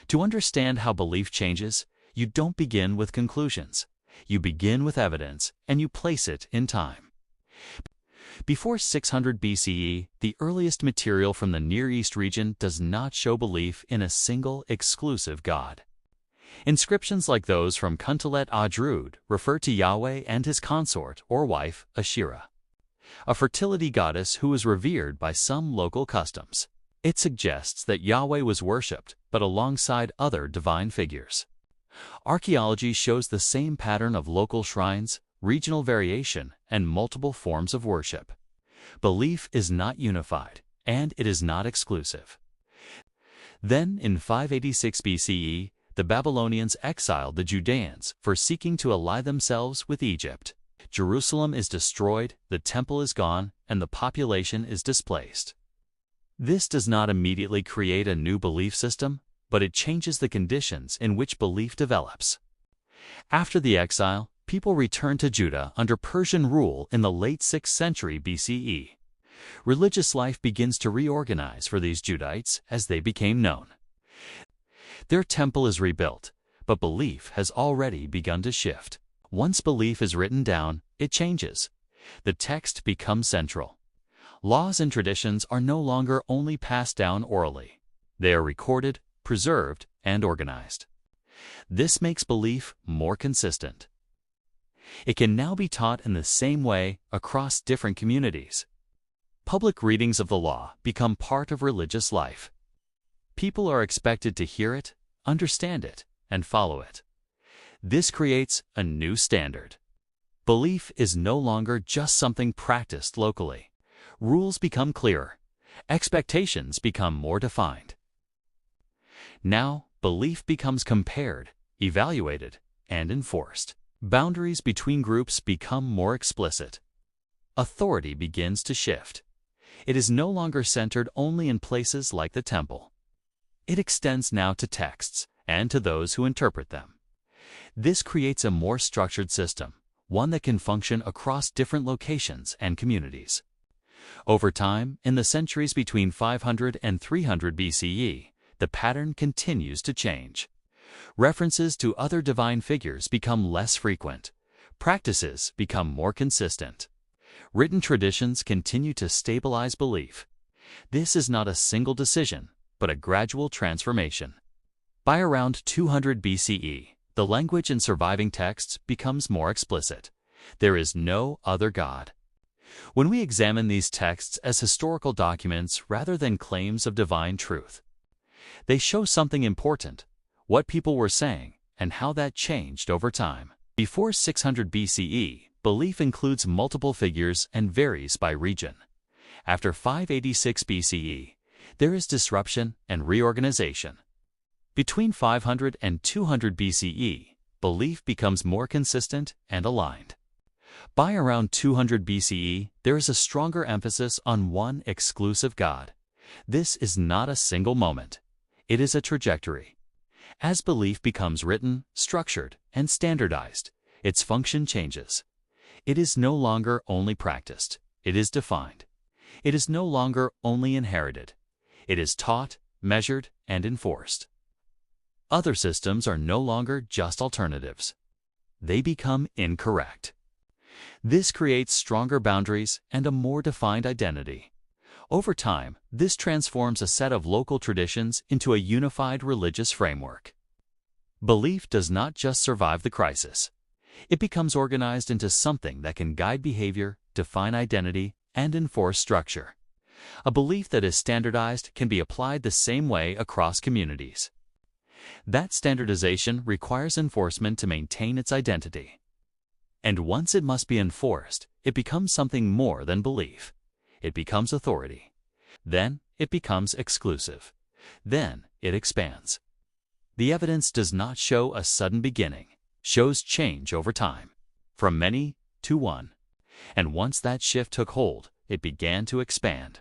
To understand how belief changes, you don't begin with conclusions. You begin with evidence, and you place it in time. Before 600 BCE, the earliest material from the Near East region does not show belief in a single, exclusive god. Inscriptions like those from Kuntalet Adrud refer to Yahweh and his consort or wife, Asherah, a fertility goddess who was revered by some local customs. It suggests that Yahweh was worshipped, but alongside other divine figures. Archaeology shows the same pattern of local shrines, regional variation, and multiple forms of worship. Belief is not unified, and it is not exclusive. Then, in 586 BCE, the Babylonians exiled the Judeans for seeking to ally themselves with Egypt. Jerusalem is destroyed, the temple is gone, and the population is displaced. This does not immediately create a new belief system, but it changes the conditions in which belief develops. After the exile, people returned to Judah under Persian rule in the late 6th century BCE. Religious life begins to reorganize for these Judahites as they became known. Their temple is rebuilt, but belief has already begun to shift. Once belief is written down, it changes. The text becomes central. Laws and traditions are no longer only passed down orally. They are recorded, preserved, and organized. This makes belief more consistent. It can now be taught in the same way across different communities. Public readings of the law become part of religious life. People are expected to hear it, understand it, and follow it. This creates a new standard. Belief is no longer just something practiced locally. Rules become clearer. Expectations become more defined. Now, belief becomes compared, evaluated, and enforced. Boundaries between groups become more explicit. Authority begins to shift. It is no longer centered only in places like the temple. It extends now to texts and to those who interpret them. This creates a more structured system, one that can function across different locations and communities. Over time, in the centuries between 500 and 300 BCE, the pattern continues to change. References to other divine figures become less frequent. Practices become more consistent. Written traditions continue to stabilize belief. This is not a single decision, but a gradual transformation. By around 200 BCE, the language in surviving texts becomes more explicit. There is no other God. When we examine these texts as historical documents rather than claims of divine truth, they show something important, what people were saying, and how that changed over time. Before 600 BCE, belief includes multiple figures and varies by region. After 586 BCE, there is disruption and reorganization. Between 500 and 200 BCE, belief becomes more consistent and aligned. By around 200 BCE, there is a stronger emphasis on one exclusive God. This is not a single moment. It is a trajectory. As belief becomes written, structured, and standardized, its function changes. It is no longer only practiced. It is defined. It is no longer only inherited. It is taught, measured, and enforced. Other systems are no longer just alternatives. They become incorrect. This creates stronger boundaries and a more defined identity. Over time, this transforms a set of local traditions into a unified religious framework. Belief does not just survive the crisis. It becomes organized into something that can guide behavior, define identity, and enforce structure. A belief that is standardized can be applied the same way across communities. That standardization requires enforcement to maintain its identity. And once it must be enforced, it becomes something more than belief. It becomes authority. Then it becomes exclusive. Then it expands. The evidence does not show a sudden beginning, shows change over time, from many to one. And once that shift took hold, it began to expand.